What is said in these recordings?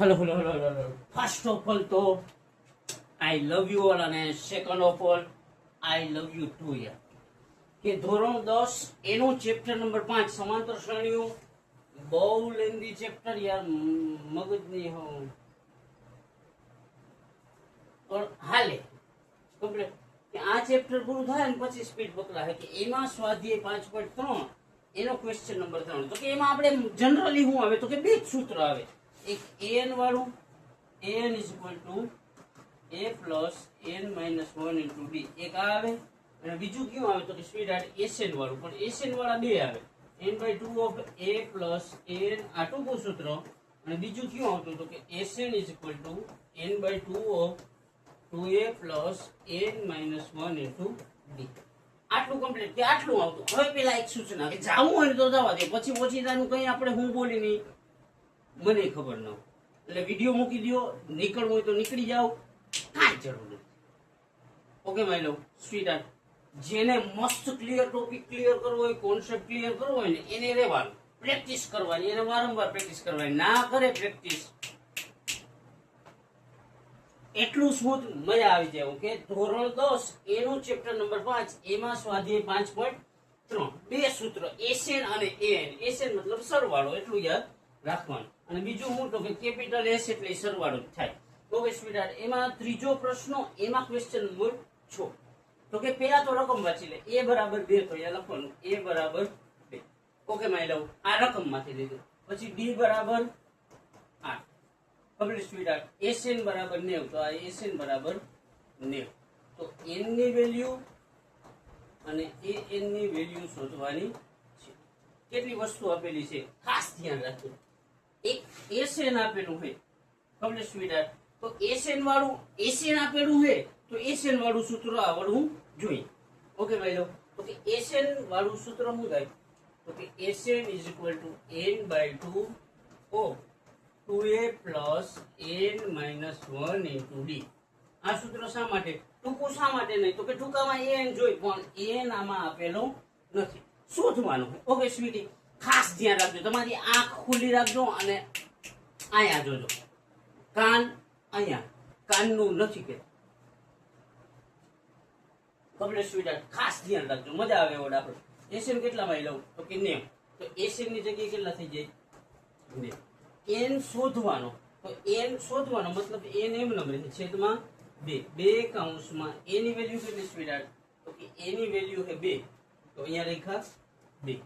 Hello. First of all તો I love you all, અને second of all I love you too યાર. કે ધોરણ 10 એનું ચેપ્ટર નંબર 5 સમાંતર શ્રેણીઓ બહુ લેન્ધી ચેપ્ટર યાર, મગજની પણ હાલે કમ્પ્લીટ. કે આ ચેપ્ટર પૂરું થાય ને પછી સ્પીડ પકડાય કે એમાં સ્વાધ્યાય 5.3 એનો ક્વેશ્ચન નંબર 3. તો કે એમાં આપણે જનરલી શું આવે તો કે બે જ સૂત્ર આવે. એક an વાળું, an is equal to a plus n minus 1 into d એક આવે, અને બીજું કયું આવે તો કે સ્પીડ આર્ટ sn વાળું, પણ sn વાળા બે આવે, n/2 of a plus n આ ટૂંકું સૂત્ર, અને બીજું કયું આવતું તો કે sn is equal to n/2 of 2a plus n minus 1 into d. આટલું કમ્પ્લીટ કે આટલું આવતું. હવે પેલા એક સૂચના કે જાવું હોય તો જવા દે, પછી ઓછીતાનું કઈ આપણે હું બોલી નહીં મને ખબર ન હોય, એટલે વિડીયો મૂકી દો, નીકળવું હોય તો નીકળી જાઓ, કાંઈ જરૂર નથી. ઓકે માય લવ સ્વીટહાર્ટ, જેને મસ્ત ક્લિયર ટોપિક ક્લિયર કરવો હોય, કોન્સેપ્ટ ક્લિયર કરવો હોય ને એને રહેવાનું, પ્રેક્ટિસ કરવાની, એને વારંવાર પ્રેક્ટિસ કરવાની. ના કરે પ્રેક્ટિસ એટલું સ્મૂથ મજા આવી જાય. ઓકે, ધોરણ 10 એનું ચેપ્ટર નંબર 5 એમાં સ્વાધ્યાય 5.3 બે સૂત્ર એસએન અને એએન. એસએન મતલબ સરવાળો, એટલું યાદ રાખવાનું, અને બીજું હું તો કે કેપિટલ એસ એટલે સરવાળો જ થાય. ઓકે સ્વીટહાર્ટ, એમાં ત્રીજો પ્રશ્ન એમાં ક્વેશ્ચન નંબર 6. તો કે પેલા તો રકમ વાંચી લે, a બરાબર 2 તો અહીંયા લખવાનું a બરાબર 2. ઓકે માય લવ, આ રકમ માંથી લીધું. પછી d બરાબર 8 કમ્પ્લીટ સ્વીટહાર્ટ. sn બરાબર 9 તો આ sn બરાબર 9. તો n ની વેલ્યુ અને an ની વેલ્યુ શોધવાની છે. કેટલી વસ્તુ આપેલી છે ખાસ ધ્યાન રાખજો. એક sn આપેલું છે કમ્પ્લીટ સ્વીટહાર્ટ, તો sn વાળું sn આપેલું છે તો sn વાળું સૂત્ર આવડવું જોઈએ. ઓકે ભાઈ લો, તો કે sn વાળું સૂત્ર શું થાય તો કે sn is equal to n/2 of 2a plus n minus 1 into d. આ સૂત્ર શા માટે ટૂંકું, શા માટે નહીં તો કે ટૂંકામાં n જોઈ પણ n આમાં આપેલો નથી, શોધવાનું. ઓકે સ્વીટી, ખાસ ધ્યાન રાખજો, તમારી આંખ ખુલ્લી રાખજો અને અહીંયા જોજો, કાન અહીંયા, કાનનું નથી કે કમ્પ્લીટ સ્વીટહાર્ટ. ખાસ ધ્યાન રાખજો, મજા આવે એવડ આપણે. એસએન કેટલામાં લઉં તો કે 9, તો એસએન ની જગ્યાએ કેટલા થઈ જાય 9. n શોધવાનો, તો n શોધવાનો મતલબ n એમ નંબર છેદમાં 2 કૌંસમાં a ની વેલ્યુ કેટલી સ્વીટહાર્ટ તો કે a ની વેલ્યુ છે 2, તો અહીંયા રેખા 2.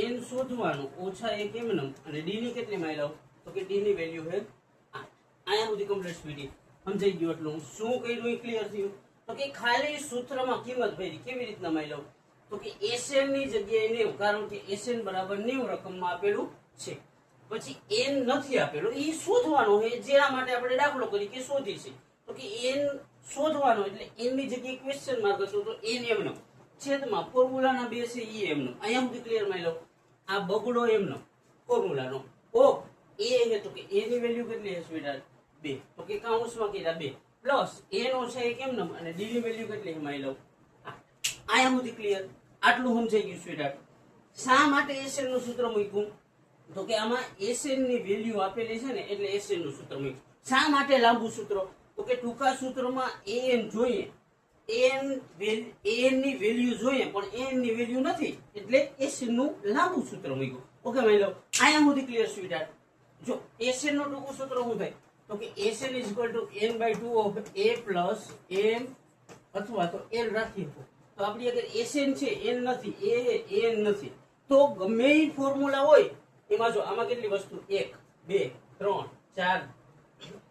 n શોધવાનું ઓછા 1 એમ નમ, અને d ની કેટલી માં લઉં તો કે d ની વેલ્યુ છે 8. અહીંયા સુધી કમ્પ્લીટ સ્વીટી સમજાઈ ગયું. એટલું શું કર્યું એ ક્લિયર થયું. તો કે ખાલી સૂત્રમાં કિંમત ભરી કેવી રીતના માં લઉં તો કે sn ની જગ્યાએ 9, કારણ કે sn બરાબર 9 રકમમાં આપેલું છે. પછી n નથી આપેલો, એ શોધવાનો છે, જેના માટે આપણે દાખલો કરી કે શોધી છે. તો કે n શોધવાનો એટલે n ની જગ્યાએ ક્વેશ્ચન માર્ક હતો તો n એમનો છેદમાં ફોર્મ્યુલાના બે છે ઈ એમનો. અહીંયા સુધી ક્લિયર માં લો, આ બગડો એમનો ફોર્મ્યુલાનો ઓ એ છે તો કે a ની વેલ્યુ કેટલી છે સ્વીટહાર્ટ 2, તો કે કૌંસમાં કીધા 2 પ્લસ a નો છે એક એમનો, અને d ની વેલ્યુ કેટલી છે માં લો 8. અહીંયા સુધી ક્લિયર. આટલું સમજાઈ ગયું સ્વીટહાર્ટ. શા માટે sn નું સૂત્ર મૂક્યું તો કે આમાં sn ની વેલ્યુ આપેલી છે ને એટલે sn નું સૂત્ર મૂક્યું. શા માટે લાંબુ સૂત્ર તો કે ટૂંકા સૂત્રમાં an જોઈએ, an ની વેલ્યુ જોઈએ પણ an ની વેલ્યુ નથી એટલે sn નું લાંબુ સૂત્ર મૂક્યું. ઓકે માય લવ, અહીંયા સુધી ક્લિયર સ્વીટહાર્ટ. જો sn નું ટૂંકું સૂત્ર શું થાય તો કે sn is equal to n/2 of a plus n અથવા તો l રાખીએ તો આપણી અગર sn છે n નથી, a n નથી, તો ગમે એ ફોર્મ્યુલા હોય એમાં જો આમાં કેટલી વસ્તુ 1 2 3 4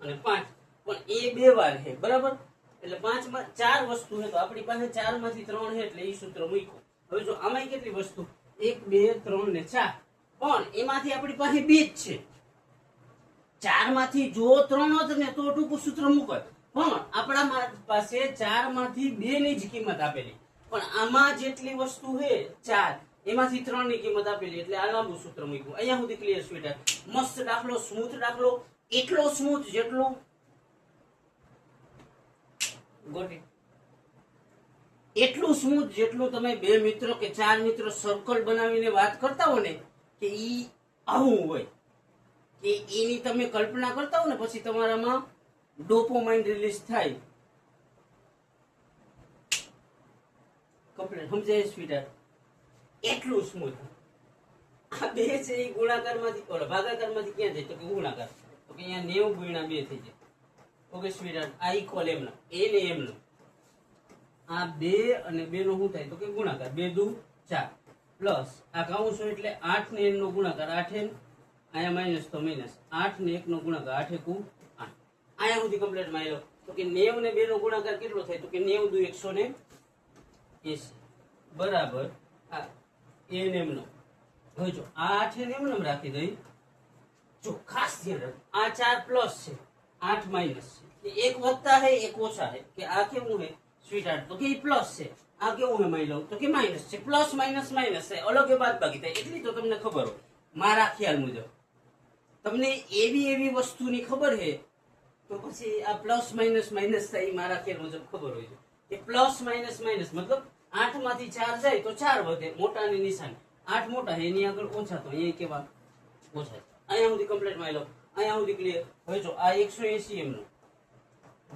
અને 5, પણ એ 2 વાર છે બરાબર, એટલે 5 માં 4 વસ્તુ છે તો આપણી પાસે 4 માંથી 3 છે એટલે એ સૂત્ર મૂક્યું. હવે જો આમાં કેટલી વસ્તુ 1 2 3 ને 4, પણ એમાંથી આપણી પાસે 2 જ છે. 4 માંથી જો 3 હોત ને તો ટૂંકું સૂત્ર મૂકત, પણ આપણા પાસે 4 માંથી 2 ની જ કિંમત આપેલી, પણ આમાં જેટલી વસ્તુ છે 4 એમાંથી 3 ની કિંમત આપેલી એટલે આ લાંબુ સૂત્ર મૂક્યું. અહીંયા સુધી ક્લિયર સ્વીટહાર્ટ. મસ્ત દાખલો, સ્મૂથ દાખલો, એટલો સ્મૂથ જેટલું ગોટી એટલું સ્મૂથ જેટલું તમે 2 મિત્રો કે 4 મિત્રો સર્કલ બનાવીને વાત કરતા હો ને કે ઈ આવું હોય એની તમે કલ્પના કરતા હો ને પછી તમારામાં ડોપામાઇન રિલીઝ થાય. કમ્પ્લીટ સમજાય સ્વીટહાર્ટ? એટલું સ્મૂથ. આ બે છે એ ગુણાકારમાંથી ઓલા ભાગાકારમાંથી ક્યાં જાય તો કે ગુણાકાર. તો કે અહીંયા 90 ગુણ્યા 2 થઈ જાય. ઓકે સ્વીટહાર્ટ, આ ઇક્વલ એમનો એ ને એમનો આ 2 અને 2 નો શું થાય તો કે ગુણાકાર. 2 દુ 4 પ્લસ આ કાઉન્સ એટલે 8 ને n નો ગુણાકાર 8n, અહીંયા માઇનસ તો માઇનસ 8 ને 1 નો ગુણાકાર 8 એકુ 8. અહીંયા સુધી કમ્પ્લીટ માં આવ્યો. તો કે 90 ને 2 નો ગુણાકાર કેટલો થાય તો કે 90 દુ 180 બરાબર આ n m નો. હવે જો આ 8 ને એમ રાખી દઈ. જો ખાસ ધ્યાન રાખો આ 4 પ્લસ છે 8 માઇનસ છે. એક વધતા है એક ઓછા है કે આ કેવું है સ્વીટહાર્ટ તો કે પ્લસ છે. આ કેવું है માની લો તો કે માઇનસ છે. પ્લસ માઇનસ માઇનસ છે અલગ એ બાદબાકી થાય. એટલી તો તમને ખબર હોય મારા ખ્યાલ મુજબ. તમને એવી વસ્તુની ખબર છે તો પછી આ પ્લસ માઇનસ માઇનસ થાય મારા ખ્યાલ મુજબ ખબર હોય છે કે પ્લસ માઇનસ માઇનસ મતલબ 8 માંથી 4 જાય તો 4 વધે મોટાની નિશાની. 8 મોટા છે એની આગળ ઓછા તો અહીંયા કેવા ઓછા. અહીંયા સુધી કમ્પ્લીટ માં લો. અહીંયા સુધી ક્લિયર. હવે જો આ 180 m નો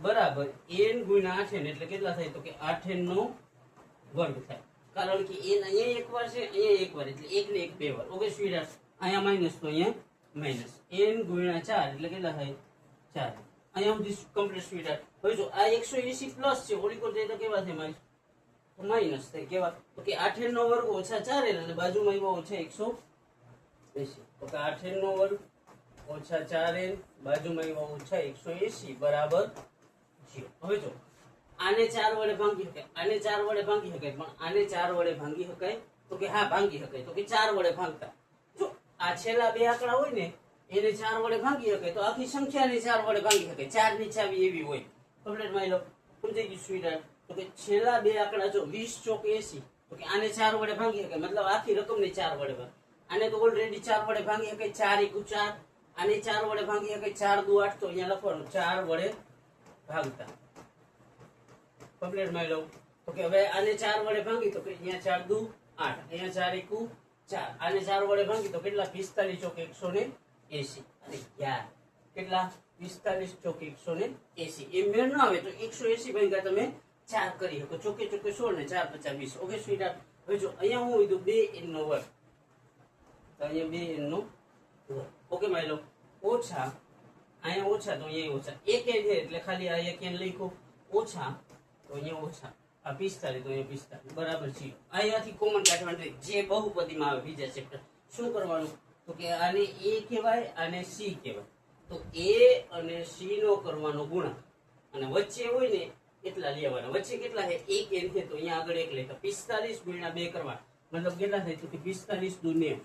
બરાબર n ગુણ્યા 8n એટલે કેટલા થાય તો કે 8n નો વર્ગ થાય. કારણ કે n અહીંયા એક વાર છે અહીંયા એક વાર એટલે એક ને એક બે વાર. ઓકે સ્વીટહાર્ટ, અહીંયા માઇનસ તો અહીંયા માઇનસ n ગુણ્યા 4 એટલે કેટલા થાય 4. અહીંયા સુધી કમ્પ્લીટ સ્વીટહાર્ટ. હવે જો આ 180 પ્લસ છે ઓલી કોર જાય તો કેવા થાય મારી તો માઇનસ થાય. કેવા તો કે 8n નો વર્ગ ઓછા 4n અને બાજુમાં આવ્યો ઓછા 180. તો કે 8n નો વર્ગ ઓછા 4n બાજુમાં આવ્યો ઓછા 180 બરાબર 0. હવે જો આને 4 વડે ભાંગી શકાય, આને 4 વડે ભાંગી શકાય, પણ આને 4 વડે ભાંગી શકાય તો કે હા ભાંગી શકાય. તો કે 4 વડે ભાંગતા જો આ છેલ્લા બે આંકડા હોય ને એને 4 વડે ભાંગી શકાય તો આખી સંખ્યાને 4 વડે ભાંગી શકાય. 4 ની ચાવી એવી હોય. કમ્પ્લીટ માં લો. સમજાઈ ગયું સ્વીટહાર્ટ? તો કે છેલ્લા બે આંકડા જો 20 ચોક 80 તો કે આને 4 વડે ભાંગી શકાય મતલબ આખી રકમને 4 વડે ભાંગ. આને તો ઓલરેડી 4 વડે ભાંગી શકાય 4 એકુ 4. આને 4 વડે ભાંગી શકાય 4 દુ 8 તો અહીંયા લખવાનું 4 વડે ભાગતા. કમ્પ્લીટ માં લો. તો કે હવે આને 4 વડે ભાંગી તો કે અહીંયા 4 દુ 8 અહીંયા 4 એકુ 4. આને 4 વડે ભાંગી તો કેટલા 45 ચોક 180 અને 11 કેટલા 45 ચોક 180. એ મેળ ન આવે તો 180 ભાગ્યા તમે 4 કરી શકો. ચોકે ચોકે 16 ને 4 50 20. ઓકે સ્વીટહાર્ટ? હવે જો અહીંયા હું કીધું 2n નો વર્ગ તો અહીંયા 2n નો વર્ગ. ઓકે માં લો. ઓછા અહીંયા ઓછા તો અહીંયા ઓછા 1n છે એટલે ખાલી આ 1n લખો. ઓછા તો અહીંયા ઓછા આ 45 તો અહીંયા 45 બરાબર છે. અહીંયાથી કોમન કાઢવાનું જે બહુપદીમાં આવે બીજા ચેપ્ટર શું કરવાનું તો કે આને a કહેવાય આને c કહેવાય. તો a અને c નો કરવાનો ગુણાકાર અને વચ્ચે હોય ને એટલા લેવાના. વચ્ચે કેટલા છે 1n છે તો અહીંયા આગળ 1 લેતા 45 ગુણ્યા 2 કરવા મતલબ કેટલા થાય તો કે 45 દુ 90.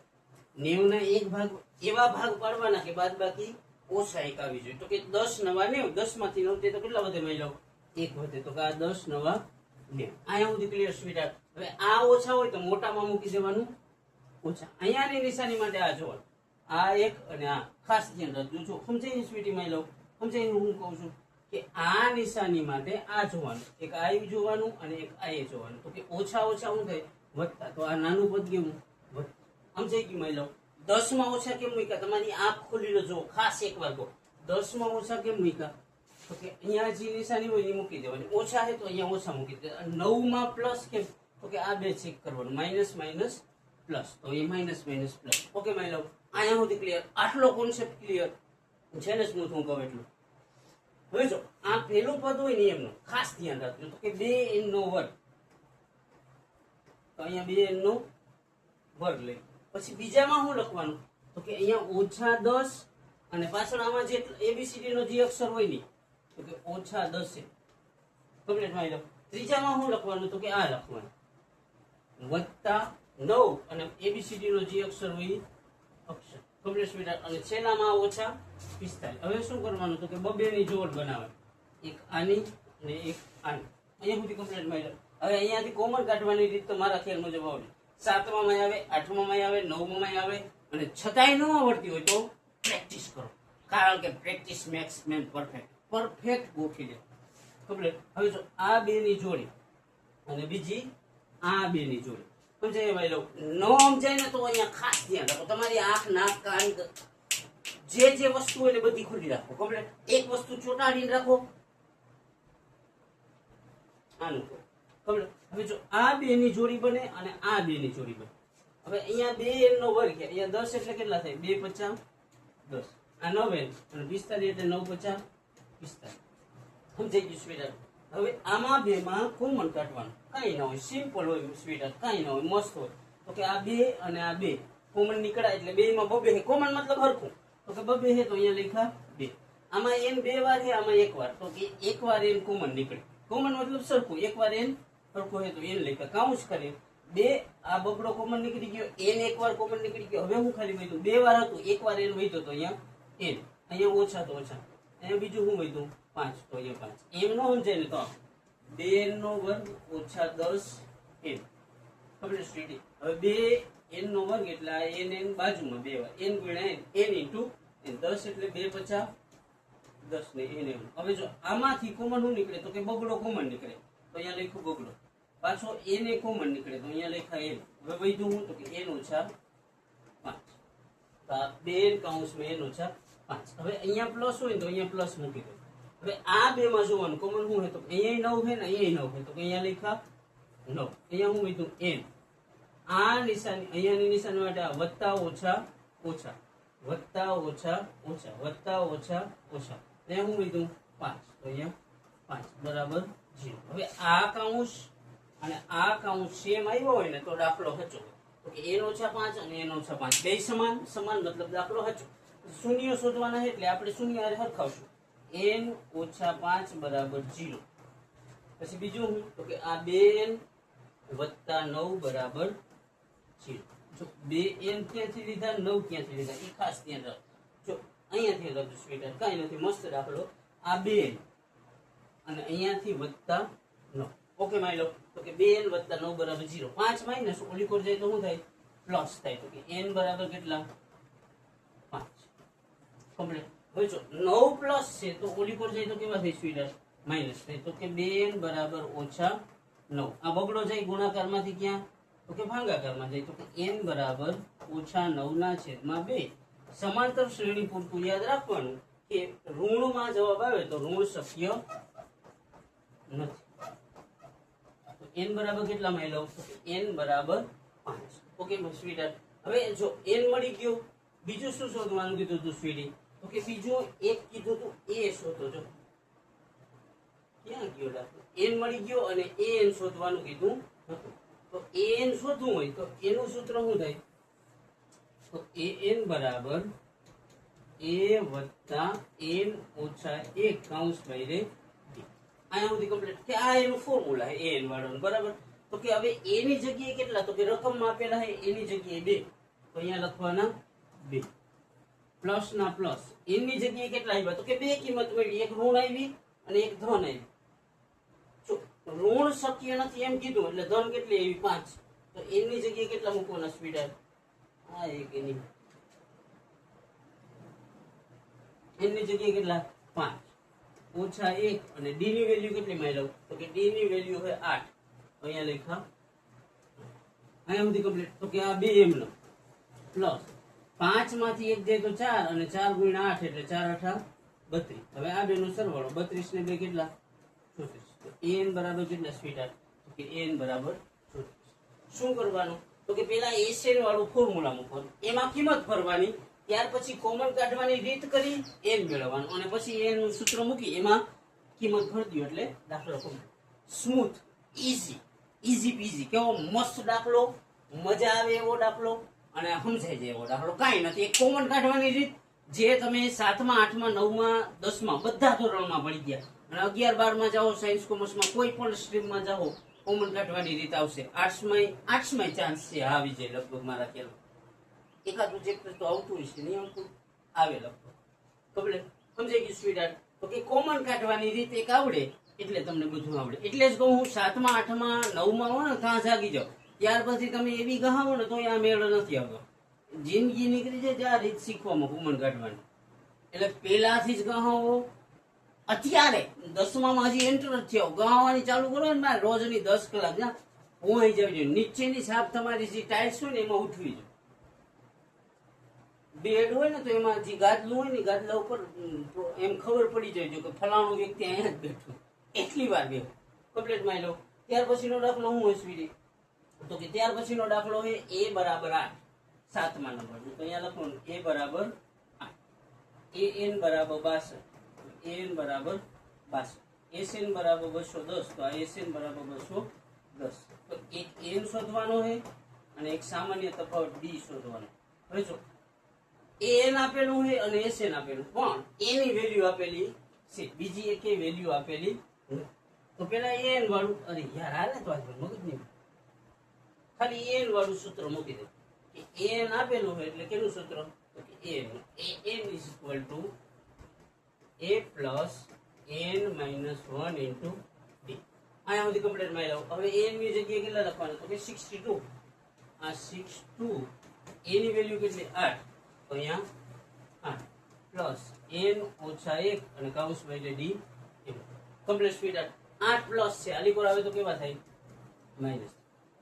90 ના એક ભાગ એવા ભાગ પાડવાના કે બાદબાકી ઓછા એક આવી જોઈએ. તો કે 10 નવા 90 10 માંથી 9 તો કેટલા વધે મળી લો 1 વધે. તો કે આ 10 નવા 90. અહીંયા સુધી ક્લિયર સ્વીટહાર્ટ? હવે આ ઓછા હોય તો મોટામાં મૂકી દેવાનું ઓછા. અહીંયાની નિશાની માટે આ જોવાનું આ એક અને આ ખાસ ધ્યાન રાખજો. જો સમજાય સ્વીટી માં લો. સમજાય હું કહું છું કે આ નિશાની માટે આ જોવાનું એક આ જોવાનું અને એક આ જોવાનું. તો કે ઓછા ઓછા શું થાય વધતા. તો આ નાનું પદ કેવું વધતા. સમજાઈ ગયું માં લો. 10 માં ઓછા કેમ મૂક્યા તમારી આંખ ખોલી લો. જો ખાસ એક વાર કહો 10 માં ઓછા કેમ મૂક્યા તો કે અહીંયા જે નિશાની હોય એ મૂકી દેવાની. ઓછા છે તો અહીંયા ઓછા મૂકી દે. 9 માં પ્લસ કેમ તો કે આ બે ચેક કરવાનું માઇનસ માઇનસ પ્લસ તો એ minus minus plus. Okay my love અહીંયા સુધી ક્લિયર? આટલો કોન્સેપ્ટ ક્લિયર છે ને સ્મૂથ હું કહું એટલું. હવે જો આ પહેલું પદ હોય ને એમનું ખાસ ધ્યાન રાખજો તો કે 2n નો વર્ગ તો અહીંયા 2n નો વર્ગ લઈ. પછી બીજામાં શું લખવાનું તો કે અહીંયા ઓછા 10 અને પાછળ આમાં જે ABCD નો જે અક્ષર હોય ને તો કે ઓછા 10 છે. કમ્પ્લીટ માં લો. ત્રીજામાં શું લખવાનું તો કે આ લખવાનું વત્તા 9 અને ABCD નો જે અક્ષર હોય અક્ષર. કમ્પ્લીટ સ્વીટહાર્ટ? અને છેલ્લામાં ઓછા 45. હવે શું કરવાનું તો કે બબે ની જોડ બનાવે એક આની અને એક આની. અહીંયા સુધી કમ્પ્લીટ માં લો. હવે અહીંયાથી કોમન કાઢવાની રીત તો મારા ખ્યાલ મુજબ આવડે. 7માં માં આવે 8માં માં આવે 9માં માં આવે અને છતાંય ન આવડતી હોય તો પ્રેક્ટિસ કરો. કારણ કે practice makes man perfect. Perfect ગોખી દે. કમ્પ્લીટ? હવે જો આ બે ની જોડી અને બીજી આ બે ની જોડી સમજાય ભાઈ લો. ન સમજાય ને તો અહીંયા ખાસ ધ્યાન રાખો. તમારી આંખ નાક કાન જે વસ્તુ હોય ને બધી ખુલ્લી રાખો કમ્પ્લીટ. એક વસ્તુ ચોંટાડીને રાખો આનું કમ્પ્લીટ. હવે જો આ બે ની જોડી બને અને આ બે ની જોડી બને. હવે અહીંયા 2n નો વર્ગ છે, અહીંયા 10 એટલે કેટલા થાય? 2 50 10. આ 9n અને 45 એટલે 9 50 45. સમજાઈ ગયું સ્વીટહાર્ટ? હવે આમાં બે માં કોમન કાઢવાનું કઈ ના હોય, સિમ્પલ હોય સ્વીટહાર્ટ, કઈ ના હોય, મસ્ત હોય. તો કે આ બે અને આ બે કોમન નીકળાય એટલે બે માં બબે છે. કોમન મતલબ હરખું. તો કે બબે છે તો અહીંયા લખ્યા 2. આમાં n 2 વાર છે, આમાં 1 વાર. તો કે 1 વાર n કોમન નીકળે. કોમન મતલબ સરખું. 1 વાર n સરખું છે તો n લખ્યા. કાઉન્સ કરી 2. આ બબડો કોમન નીકળી ગયો, n 1 વાર કોમન નીકળી ગયો. હવે હું ખાલી વધ્યું 2 વાર હતું, 1 વાર n વધ્યો તો અહીંયા n, અહીંયા ઓછા તો ઓછા, અહીંયા બીજું શું વધ્યું 5 તો અહીંયા 5. એમ નો સમજાય ને તો 2n નો વર્ગ ઓછા 10n. ખબર સ્વીટી? હવે 2n નો વર્ગ એટલે આ n બાજુમાં 2 વાર n ગુણ્યા n ઇન્ટુ n. 10 એટલે 2 50 10 ને n એમ. હવે જો આમાંથી કોમન શું નીકળે તો કે બગડો કોમન નીકળે તો અહીંયા લખ્યું બગડો. પાછો n એ કોમન નીકળે તો અહીંયા લખ્યા n. હવે વધ્યું હું તો કે n ઓછા 5. તો આ 2 કૌંસમાં n ઓછા 5. હવે અહીંયા પ્લસ હોય તો અહીંયા પ્લસ મૂકી દો. હવે આ બે માં જોવાનું કોમન શું હોય તો અહીંયા 9 છે ને અહીંયા 9 છે તો અહીંયા લખ્યા 9. અહીંયા હું વધ્યું n. આ નિશાની અહીંયાની નિશાની માટે આ વત્તા ઓછા ઓછા વત્તા ઓછા ઓછા વત્તા ઓછા ઓછા. અહીંયા હું વધ્યું 5 તો અહીંયા 5 બરાબર 0. હવે આ કૌંસ અને આ કૌંસ સેમ આવ્યો હોય ને તો દાખલો સાચો. તો કે n ઓછા 5 અને n ઓછા 5 બે સમાન સમાન મતલબ દાખલો સાચો. શૂન્ય શોધવાના છે એટલે આપણે શૂન્ય હારે હરખાવશું. n ઓછા 5 બરાબર 0. પછી બીજું હું તો કે આ 2n વત્તા 9 બરાબર 0. જો 2n ક્યાંથી લીધા 9 ક્યાંથી લીધા એ ખાસ ધ્યાન રાખજો. જો અહીંયાથી લખજો સ્વીટહાર્ટ, કાંઈ નથી, મસ્ત દાખલો. આ 2n અને અહીંયાથી વત્તા 9. ઓકે માની લો તો કે 2n વત્તા 9 બરાબર 0. 5 માઇનસ ઓલી કોર જાય તો શું થાય? પ્લસ થાય. તો કે n બરાબર કેટલા? 5. કમ્પ્લીટ. હવે જો 9 પ્લસ છે તો ઓલી કોર જાય તો કેવા થાય સ્વીટહાર્ટ? માઇનસ થાય. તો કે 2n બરાબર ઓછા 9. આ બગડો જાય ગુણાકારમાંથી ક્યાં? તો કે ભાગાકારમાં જાય. તો કે n બરાબર ઓછા 9 ના છેદમાં 2. સમાંતર શ્રેણી પૂરતું યાદ રાખવાનું કે ઋણમાં જવાબ આવે તો ઋણ શક્ય નથી. તો n બરાબર કેટલા માં લઉં? તો n બરાબર 5. ઓકે સ્વીટહાર્ટ. હવે જો n મળી ગયું, બીજું શું શોધવાનું કીધું હતું સ્વીટી? તો કે બીજું એક કીધું હતું a શોધો. જો ક્યાં ગયો દાખલો? n મળી ગયો અને an શોધવાનું કીધું હતું. તો an શોધવું હોય તો એનું સૂત્ર શું થાય? તો an બરાબર a વત્તા n ઓછા 1 કૌંસ ભાઈ અહીંયા સુધી કમ્પ્લીટ. કે આ એનું ફોર્મ્યુલા છે an વાળાનું, બરાબર. તો કે હવે a ની જગ્યાએ કેટલા? તો કે રકમમાં આપેલા છે a ની જગ્યાએ 2 તો અહીંયા લખવાના 2 પ્લસ ના પ્લસ. n ની જગ્યાએ કેટલા આવ્યા? તો કે બે કિંમત મળી, એક ઋણ આવી અને એક ધન આવી. જો ઋણ શક્ય નથી એમ કીધું એટલે ધન કેટલી આવી? 5. તો n ની જગ્યાએ કેટલા મૂકવાના સ્વીટહાર્ટ? આ એક એની n ની જગ્યાએ કેટલા? 5 ઓછા 1 અને d ની વેલ્યુ કેટલી માં લઉં? તો કે d ની વેલ્યુ છે 8. અહીંયા લખ્યા અહીંયા સુધી કમ્પ્લીટ. તો કે આ 2m નો પ્લસ 5 માંથી 1 જાય તો 4 અને 4 ગુણ્યા 8 એટલે 4 8 32. હવે આ બેનો સરવાળો 32 ને 2 કેટલા? 34. તો an બરાબર કેટલા સ્વીટહાર્ટ? તો કે an બરાબર 34. શું કરવાનું? તો કે પેલા એસએન વાળું ફોર્મ્યુલા મૂકવાનું, એમાં કિંમત ભરવાની, ત્યાર પછી કોમન કાઢવાની રીત કરી n મેળવવાનું અને પછી n નું સૂત્ર મૂકી એમાં કિંમત ભરી દો એટલે દાખલો કમ્પ્લીટ. Smooth, easy પીઝી. કેવો મસ્ત દાખલો, મજા આવે એવો દાખલો અને સમજાઈ જાય એવો દાખલો. કાંઈ નથી, એક કોમન કાઢવાની રીત જે તમે 7મા 8મા 9મા 10મા બધા ધોરણમાં ભણી ગયા અને 11 12માં જાઓ, સાયન્સ કોમર્સમાં કોઈ પણ સ્ટ્રીમમાં જાઓ કોમન કાઢવાની રીત આવશે. આર્ટ્સમાં ચાન્સ છે આવી જાય લગભગ મારા ખ્યાલ. એકાદું ચેપ્ટર તો આવતું હશે, નહીં આવતું? આવે લગભગ. કમ્પ્લીટ. સમજાઈ ગયું સ્વીટહાર્ટ? તો કે કોમન કાઢવાની રીત એક આવડે એટલે તમને બધું આવડે. એટલે જ કહું હું 7મા 8મા 9મા હો ને ત્યાં જાગી જાઓ, ત્યાર પછી તમે એવી ગહાવો ને તો આ મેળ નથી આવતો. જિંદગી નીકળી જાય ત્યાં રીત શીખવામાં કોમન કાઢવાની. એટલે પેલાથી જ ગહાવો. અત્યારે 10મામાં હજી એન્ટર જ થયો, ગહાવાની ચાલુ કરો ને મારે રોજની 10 કલાક ના પહોંચી જવી જોઈએ. નીચેની સાપ તમારી જે ટાઇલ્સ હોય ને એમાં ઉઠવી જોઈએ. બેડ હોય ને તો એમાં જે ગાદલું હોય ને ગાદલા ઉપર એમ ખબર પડી જાય જો કે ફલાણું વ્યક્તિ અહીંયા જ બેઠું, એટલી વાર બે કમ્પ્લીટ માની લો. ત્યાર પછીનો દાખલો શું હોય સ્વીટી? તો કે ત્યાર પછીનો દાખલો છે a બરાબર 8, 7મા નંબર. તો અહીંયા લખો a બરાબર 8, an બરાબર 62, an બરાબર 62, sn બરાબર 210. તો આ sn બરાબર 210. તો એક n શોધવાનો છે અને એક સામાન્ય તફાવત d શોધવાનો. હવે જો an આપેલું છે અને sn આપેલું, પણ a ની વેલ્યુ આપેલી છે, બીજી એક વેલ્યુ આપેલી નથી. તો પેલા an વાળું, અરે યાર હાલે તો આજ મગજ નહીં, ખાલી an વાળું સૂત્ર મૂકી દે કે an આપેલું હોય એટલે કેનું સૂત્ર? તો કે an is equal to a plus n minus 1 into d. અહીંયા સુધી કમ્પ્લીટ મારી લો. હવે an ની જગ્યાએ કેટલા લખવાના? તો કે 62. આ 62 a ની વેલ્યુ કેટલી? 8. તો અહીંયા 8 પ્લસ n ઓછા 1 અને કૌંસ એટલે d. કમ્પ્લીટ સ્પીડ 8 પ્લસ છે, આલી પર આવે તો કેવા થાય? માઇનસ.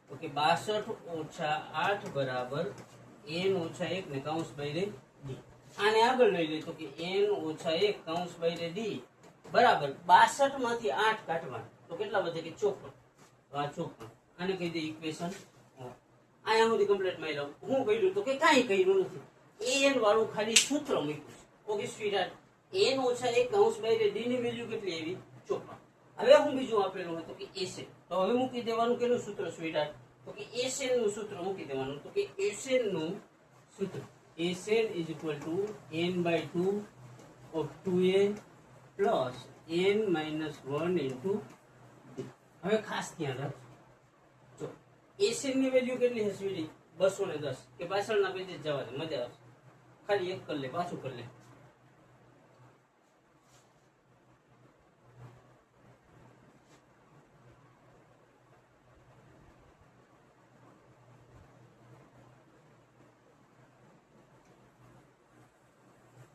તો કે 62 ઓછા 8 બરાબર n ઓછા 1 ને કૌંસ ડી. આને આગળ લઈ લે તો કે n ઓછા 1 કૌંસ d બરાબર 62 માંથી 8 કાઢવાના તો કેટલા વધે? કે 54. તો આ 54. આને કહી દે ઇક્વેશન. અહીંયા સુધી કમ્પ્લીટ મારી લઉં. હું કહ્યું તો કે કાંઈ કર્યું નથી, an વાળું ખાલી સૂત્ર મૂક્યું છે. ઓકે સ્વીટહાર્ટ, n ઓછા 1 કૌંસ d ની વેલ્યુ કેટલી આવી? 54. હવે હું બીજું આપેલું હોય તો કે એસએન. તો હવે મૂકી દેવાનું કેનું સૂત્ર સ્વીટહાર્ટ? તો કે એસએન નું સૂત્ર મૂકી દેવાનું. તો કે એસએન નું સૂત્ર SN is equal to n/2 of 2a plus n minus 1 into d. હવે ખાસ ધ્યાન રાખજો, જો એસએન ની વેલ્યુ કેટલી હશે સ્વીટી? 210. કે પાછળના પેજે જવા દે, મજા આવશે. ખાલી એક કરી લે, પાછું કરી લે.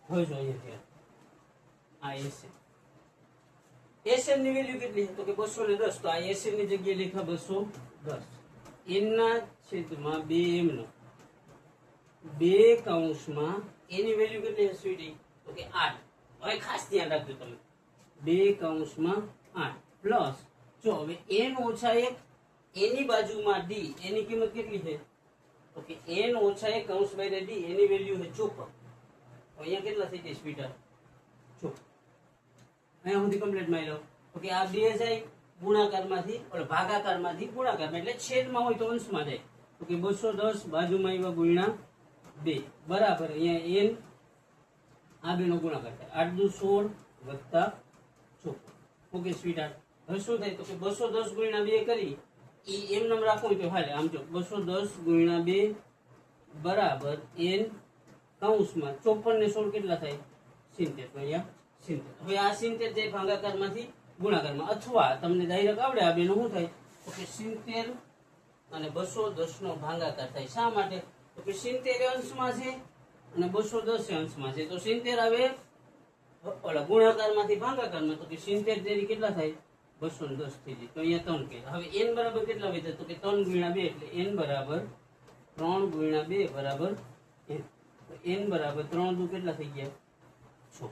હવે જો અહીંયા આ એસએન, એસએન ની વેલ્યુ કેટલી છે? તો કે 210. તો આ એસએન ની જગ્યાએ લખા 210 n ના છેદમાં 2m નો 2 કૌંસમાં એની વેલ્યુ કેટલી હશે સ્વીટી? તો કે 8. હવે ખાસ ધ્યાન રાખજો તમે, 2 કૌંસમાં 8 પ્લસ જો હવે n ઓછા 1 એની બાજુમાં d, એની કિંમત કેટલી છે? તો કે n ઓછા 1 કૌંસ d એની વેલ્યુ છે 54. અહીંયા કેટલા થઈ જાય સ્પીટર? 54. અહીંયા સુધી કમ્પ્લીટ મારી લો. તો કે આ 2 જાય ગુણાકારમાંથી ઓલે ભાગાકારમાંથી ગુણાકારમાં, એટલે છેદમાં હોય તો અંશમાં જાય. તો કે 210 બાજુમાં આવ્યા ગુણ્યા 2 બરાબર અહીંયા n આ બેનો ગુણાકાર થાય 8 દુ 16 વત્તા 54. ઓકે સ્વીટહાર્ટ, હવે શું થાય? તો કે 210 ગુણ્યા 2 કરી ઈ એમ નામ રાખવું હોય તો હાલે. આમ જો 210 ગુણ્યા 2 બરાબર n કૌંસમાં 54 ને 16 કેટલા થાય? 70. તો અહીંયા 70. હવે આ 70 જાય ભાગાકારમાંથી ગુણાકારમાં, અથવા તમને ડાયરેક્ટ આવડે આ બેનો શું થાય? તો કે 70 અને 210 નો ભાગાકાર થાય. શા માટે? તો કે 70 અંશમાં છે અને 210 અંશમાં છે. તો 70 આવે ઓલા ગુણાકારમાંથી ભાગાકારમાં, તો કે 70 તેરી કેટલા થાય? 210 થઈ જાય. તો અહીંયા 3 કે હવે n બરાબર કેટલા વધે? તો કે 3 ગુણ્યા 2 એટલે n બરાબર 3 ગુણ્યા 2 બરાબર n. તો n બરાબર 3 દુ કેટલા થઈ ગયા? 6.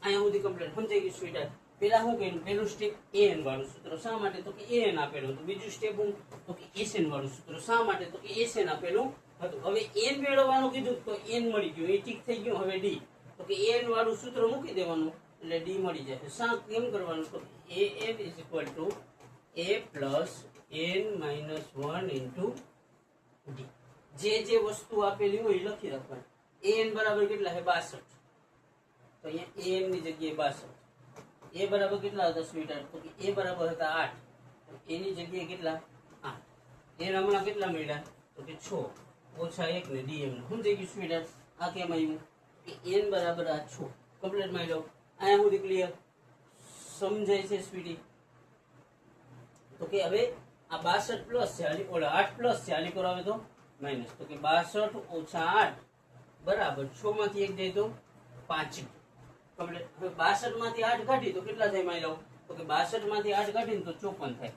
અહીંયા સુધી કમ્પ્લીટ સમજાઈ ગયું સ્વીટહાર્ટ. પેલા શું કર્યું? પેલું સ્ટેપ an વાળું સૂત્ર. શા માટે? તો કે an આપેલું હતું. બીજું સ્ટેપ હું તો કે sn વાળું સૂત્ર. શા માટે? તો કે sn આપેલું હતું. હવે n મેળવવાનું કીધું તો n મળી ગયું, એ ઠીક થઈ ગયું. હવે d, તો કે n વાળું સૂત્ર મૂકી દેવાનું એટલે d મળી જાય. શા કેમ કરવાનું? તો an is equal to a plus n minus 1 into d. જે વસ્તુ આપેલી હોય એ લખી રાખવાની. an બરાબર કેટલા છે? 62. તો અહીંયા an ની જગ્યાએ 62. a બરાબર કેટલા હતા સ્વીટહાર્ટ? તો કે a બરાબર હતા 8. તો a ની જગ્યાએ કેટલા? 8. n હમણાં કેટલા મળ્યા? તો કે 6 ઓછા 1 ને dm નો. સમજાઈ ગયું સ્વીટહાર્ટ? આ કેમ આવ્યું? કે n બરાબર આ 6. કમ્પ્લીટ મારી લો. અહીંયા સુધી ક્લિયર સમજાય છે સ્વીટી? તો કે હવે આ 62 પ્લસ છે, આલી ઓલા 8 પ્લસ છે, આલી પર આવે તો માઇનસ. તો કે 62 ઓછા 8 બરાબર 6 માંથી 1 જાય તો 5. કમ્પ્લીટ. હવે 62 માંથી 8 કાઢી તો કેટલા થાય મારી લો? તો કે 62 માંથી 8 કાઢીને તો 54 થાય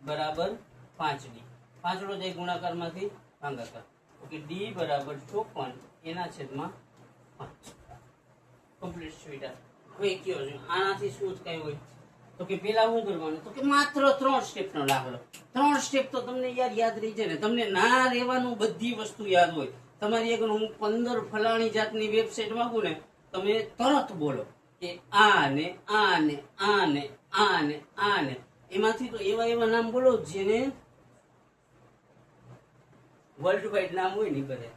બરાબર 5d. 5 જાય ગુણાકારમાંથી ભાગાકાર. તો કે d બરાબર 54 એના છેદમાં 5 કમ્પ્લીટ સ્વીટ. હવે કયો છે આનાથી શું જ કઈ હોય તો કે પેલા શું કરવાનું તો કે માત્ર 3 સ્ટેપનો દાખલો. 3 સ્ટેપ તો તમને યાદ રહી જાય ને. તમને ના રહેવાનું બધી વસ્તુ યાદ હોય. તમારી એક હું 15 ફલાણી જાતની વેબસાઇટ માંગુ ને તમે તરત બોલો કે આ ને આ ને આ ને આ ને આ ને એમાંથી તો એવા નામ બોલો જેને વર્લ્ડ વાઇડ નામ હોય ને બધે.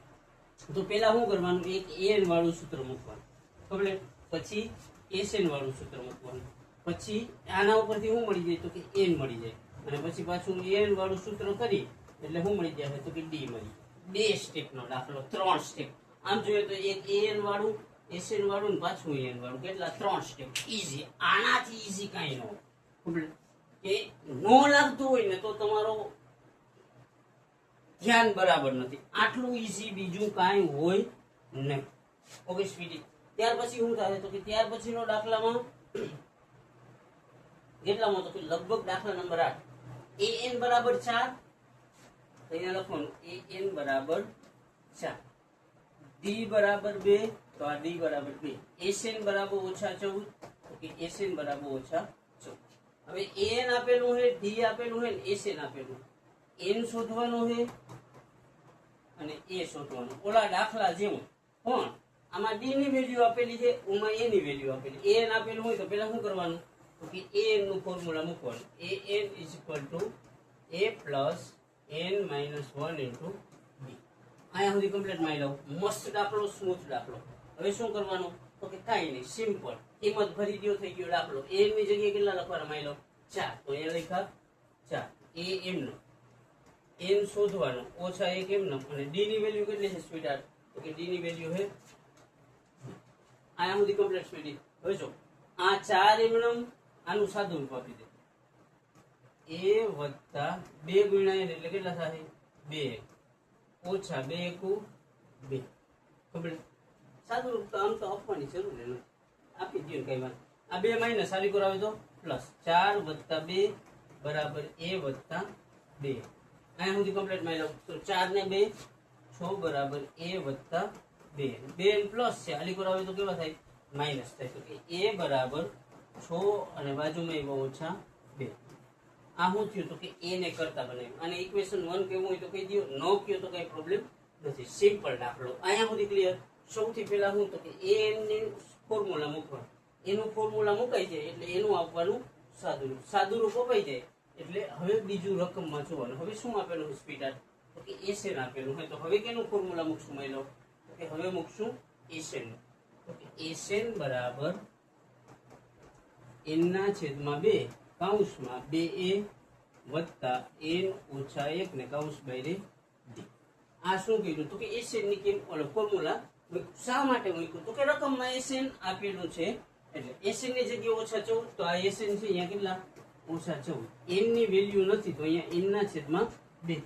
તો પેલા શું કરવાનું એક એન વાળું સૂત્ર મૂકવાનું ખબર, પછી એસએન વાળું સૂત્ર મૂકવાનું, પછી આના ઉપરથી શું મળી જાય તો કે એન મળી જાય, અને પછી પાછું એન વાળું સૂત્ર કરી એટલે શું મળી જાય તો કે ડી મળી જાય. 2 સ્ટેપનો દાખલો, 3 સ્ટેપ. આમ જોઈએ તો એક એન વાળું એસએન વાળું ને પાછું એન વાળું, કેટલા 3 સ્ટેપ. ઈઝી. આનાથી ઈઝી કાંઈ ન હોય. કે નો લાગતું હોય ને તો તમારો ધ્યાન બરાબર નથી. આટલું ઈઝી બીજું કાંઈ હોય નહીં. Okay sweetie. ત્યાર પછી શું થાય તો કે ત્યાર પછીનો દાખલામાં કેટલામાં તો કે લગભગ દાખલા નંબર 8 an બરાબર 4. તો અહીંયા લખવાનું an બરાબર 4, d બરાબર 2 તો આ d બરાબર 2, sn બરાબર -14 તો કે sn બરાબર -14. હવે an આપેલું છે, d આપેલું છે ને sn આપેલું. n શોધવાનું છે અને a શોધવાનું, ઓલા દાખલા જેવું. પણ આમાં d ની વેલ્યુ આપેલી છે, ઓમાં a ની વેલ્યુ આપેલી. an આપેલું હોય તો પહેલા શું કરવાનું તો કે an નું ફોર્મ્યુલા મૂકવાનું. an = a + n - 1 * b. આયા સુધી કમ્પ્લીટ મારી લઉં. મસ્ત દાખલો, સ્મૂથ દાખલો. હવે શું કરવાનું તો કે કાંઈ નહીં, સિમ્પલ કિંમત ભરી દો, થઈ ગયો દાખલો. a ની જગ્યાએ કેટલા લખવાના મારી લો 4, તો અહીંયા લખ્યા 4. a એમનો n શોધવાનો -1 એમનો, અને d ની વેલ્યુ કેટલી છે સ્વીટહાર્ટ તો કે d ની વેલ્યુ છે આયા સુધી કમ્પ્લીટ સ્વીટી. હવે જો આ 4 એમનો, આનું સાદું રૂપ આપી દે a + 2 ગુણ્યા n એટલે કેટલા થાય 2 ઓછા 2 * 2 કમ્પ્લીટ. સાદું રૂપ તો આમ તો આપવાની જરૂર નથી, આપી દો કઈ વાત. આ 2 માઈનસ આલી કરાવે તો પ્લસ 4 + 2 બરાબર a + 2. અહીંયા સુધી કમ્પ્લીટ મારી લઉં તો 4 ને 2 6 બરાબર a + 2. 2 પ્લસ છે, આલી કરાવે તો કેવા થાય માઈનસ થાય. તો કે a બરાબર 6 અને બાજુમાં -2. આ શું થયું તો કે a ને કરતા બનાવ્યું. અને ઇક્વેશન 1 કેવું હોય તો કહી દો, ન કયો તો કઈ પ્રોબ્લેમ નથી. સિમ્પલ દાખલો. અહીંયા સુધી ક્લિયર. સૌથી પહેલા શું તો કે a ની ફોર્મ્યુલા મૂકવાનું. એનું ફોર્મ્યુલા મુકાઈ જાય એટલે એનું આપવાનું સાદું રૂપ. સાદું રૂપ અપાઈ જાય એટલે હવે બીજું રકમમાં જોવાનું. હવે શું આપેલું સ્વીટહાર્ટ તો કે એસએન આપેલું હોય. તો હવે કેનું ફોર્મ્યુલા મૂકશું માની લો તો કે હવે મૂકશું એસએન. તો કે એસએન બરાબર n/2 કૌંસમાં 2a + n - 1 ને કૌંસ બાય d. આ શું કીધું તો કે એસએન ની કેમ ઓલો ફોર્મ્યુલા શા માટે મૂક્યું તો કે રકમમાં એસએન આપેલું છે એટલે એસએન ની જગ્યાએ -14. તો આ એસએન છે અહીંયા કેટલા -14. n ની વેલ્યુ નથી તો અહીંયા n/2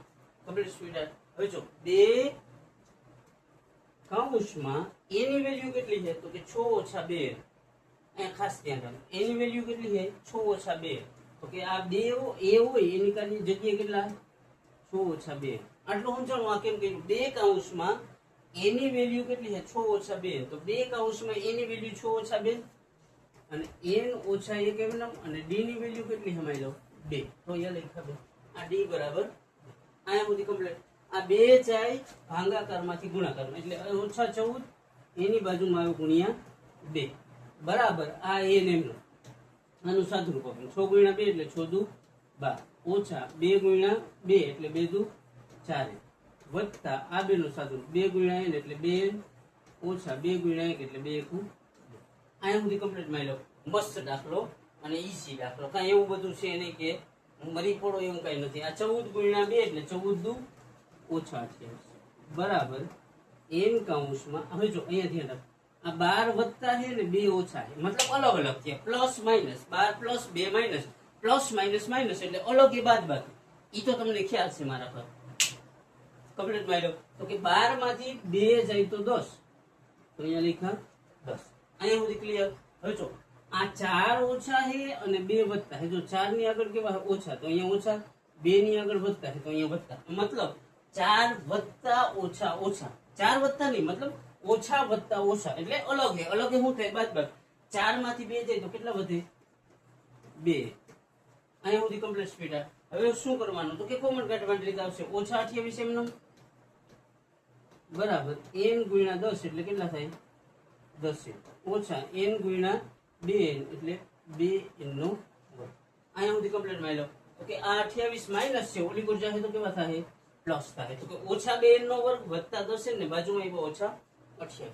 કમ્પ્લીટ સ્વીટહાર્ટ. હવે જો 2 કૌંસમાં a ની વેલ્યુ કેટલી છે તો કે 6 - 2. અહીંયા ખાસ ધ્યાન રાખો, a ની વેલ્યુ કેટલી છે 6 - 2. તો કે આ 2 a હોય એની કારની જગ્યાએ કેટલા 6 - 2. આટલું સમજાણું. આ કેમ કર્યું 2 કૌંસમાં a ની વેલ્યુ કેટલી છે 6 - 2. તો 2 કૌંસમાં a ની વેલ્યુ 6 - 2 અને n - 1 એમનો, અને d ની વેલ્યુ કેટલી સમય લો 2. તો અહીંયા લખ્યા આ d બરાબર. અહીંયા સુધી કમ્પ્લીટ. આ 2 જાય ભાગાકારમાંથી ગુણાકારમાં એટલે -14 એની બાજુમાં આવ્યો ગુણ્યા 2 બરાબર આ n એમનો. આનું સાદું રૂપ આપ્યું 6 × 2 એટલે 6 દુ 12 ઓછા 2 × 2 એટલે 2 દુ 4 વત્તા આ બેનું સાદું 2 × n એટલે 2 ઓછા 2 × 1 એટલે 2 * 2. અહીંયા સુધી કમ્પ્લીટ મારી લો. મસ્ત દાખલો અને ઈઝી દાખલો. કાંઈ એવું બધું છે નહીં કે મરી પડો એવું કાંઈ નથી. આ 14 × 2 એટલે 14 દુ -28 બરાબર n કૌંસમાં. હવે જો અહીંયા ધ્યાન રાખો આ 12 વત્તા છે ને 2 ઓછા છે, મતલબ અલગ અલગ છે. Plus minus 12 + 2 minus plus minus minus એટલે અલગ એ બાદબાકી. ઈ તો તમને ખ્યાલ છે મારા પર. કમ્પ્લીટ મારી લો. તો કે 12 માંથી 2 જાય તો 10 તો અહીંયા લખ્યા 10. અહીંયા સુધી ક્લિયર. હવે જો આ 4 ઓછા છે અને 2 વધતા છે. જો 4 ની આગળ કેવા ઓછા તો અહીંયા ઓછા, 2 ની આગળ વધતા છે તો અહીંયા વધતા. મતલબ 4 વત્તા ઓછા ઓછા, 4 વત્તા નહીં મતલબ ઓછા વત્તા ઓછા એટલે અલગ હે શું થાય બાદ 4 માંથી 2 જાય તો કેટલા વધે 2 અહીંયા સુધી કમ્પ્લીટ સ્પીડ. હવે શું કરવાનું તો કે કોમન કાઢવાની રીત આવશે. ઓછા 28 એમનો બરાબર n ગુણ્યા 10 એટલે કેટલા થાય 10 ઓછા n ગુણ્યા 2n એટલે 2n નો વર્ગ. અહીંયા સુધી કમ્પ્લીટ માં લો તો કે આ 28 માઈનસ છે ઓલી કોર જાય તો કેવા થાય પ્લસ થાય. તો કે ઓછા 2n નો વર્ગ વત્તા 10n ને બાજુમાં આવ્યો ઓછા 28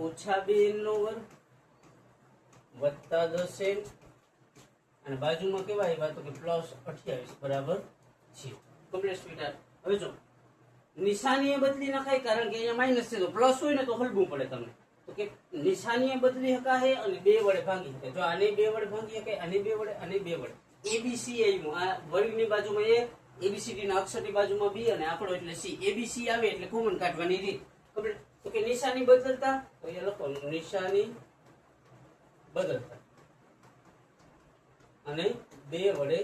ઓછા 2n નો વર્ગ વત્તા 10n અને બાજુમાં કેવા આવ્યા તો કે પ્લસ 28 બરાબર છે કમ્પ્લીટ સ્પીડ. હવે જો નિશાનીએ બદલી નખાય કારણ કે અહીંયા માઈનસ છે તો પ્લસ હોય ને તો હલવું પડે તમને. તો કે નિશાનીએ બદલી શકાય અને 2 વડે ભાંગી શકાય. જો આને 2 વડે ભાંગી શકાય આને 2 વડે અને 2 વડે એબીસી આવ્યું આ વર્ગની બાજુમાં એ એબીસીડી ના અક્ષરની બાજુમાં બી અને આંકડો એટલે સી. એબીસી આવે એટલે કોમન કાઢવાની રીત ખબર. તો કે નિશાની બદલતા તો એ લખવાનું નિશાની બદલતા અને 2 વડે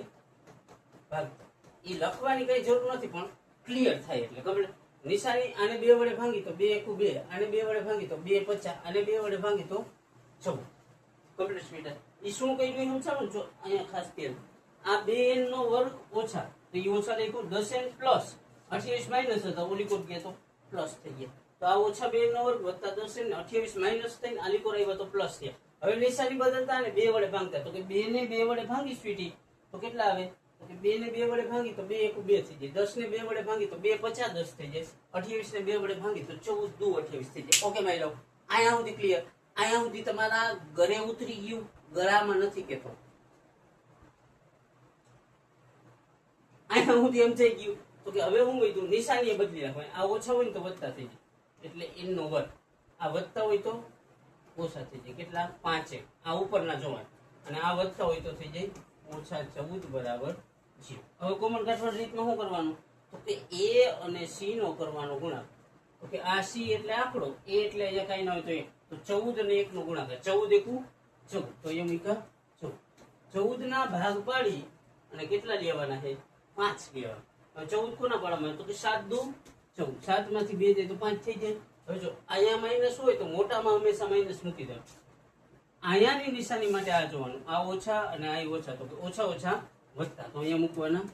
ભાગતા. એ લખવાની કઈ જરૂર નથી પણ ક્લિયર થાય એટલે ખબર. નિશાની આને 2 વડે ભાંગી તો 2 એકુ 2 આને 2 વડે ભાંગી તો 2 50 આને 2 વડે ભાંગી તો 14 કમ્પ્લીટ સ્પીડ. ઈ શું કહી ગયું સમજાવું છો અહીંયા ખાસ ધ્યાન. આ 2n નો વર્ગ ઓછા તો ઈ ઓછા લખ્યું 10n પ્લસ 28 માઈનસ હતા ઓલી કોર ગયા તો પ્લસ થઈ ગયા. તો આ ઓછા 2n નો વર્ગ વત્તા 10n ને 28 માઈનસ થઈને આલી કોર આવ્યા તો પ્લસ થયા. હવે નિશાની બદલતા અને 2 વડે ભાંગતા તો કે 2 ને 2 વડે ભાંગી સ્વીટી તો કેટલા આવે તો કે 2 ને 2 વડે ભાંગી તો 2 એકુ 2 થઈ જાય. 10 ને 2 વડે ભાંગી તો 2 50 10 થઈ જાય. 28 ને 2 વડે ભાંગી તો 14 દુ 28 થઈ જાય. ઓકે માઈ લવ અહીંયા સુધી ક્લિયર. અહીંયા સુધી તમારા ઘરે ઉતરી ગયું ગરામાં નથી કેતો. અહીંયા સુધી એમ થઈ ગયું તો કે હવે હું કીધું નિશાનીએ બદલી નાખવાની. આ ઓછા હોય ને તો વત્તા થઈ જાય એટલે n નો વર્ગ. આ વત્તા હોય તો ઓછા થઈ જાય કેટલા 5 આ ઉપરના જોવાય અને આ વત્તા હોય તો થઈ જાય ઓછા 14 બરાબર 0. હવે કોમન કાઢવાની રીતમાં શું કરવાનું તો કે a અને c નો કરવાનો ગુણાકાર. તો કે આ c એટલે આંકડો a એટલે અહીંયા કાઈ ના હોય તો 14 અને 1 નો ગુણાકાર 14 એકુ 14 તો એ મૂકા 14 ના ભાગ પાડી અને કેટલા લેવાના છે 5 લેવાના. હવે 14 કોના પાડવામાં તો કે 7 દુ 14 7 માંથી 2 જાય તો 5 થઈ જાય. હવે જો અહીંયા માઈનસ હોય તો મોટામાં હંમેશા માઈનસ મૂકી દેવાનું. અહીંયાની નિશાની માટે આ જોવાનું આ ઓછા અને આ ઓછા તો કે ઓછા ઓછા વત્તા તો અહીંયા મૂકવાના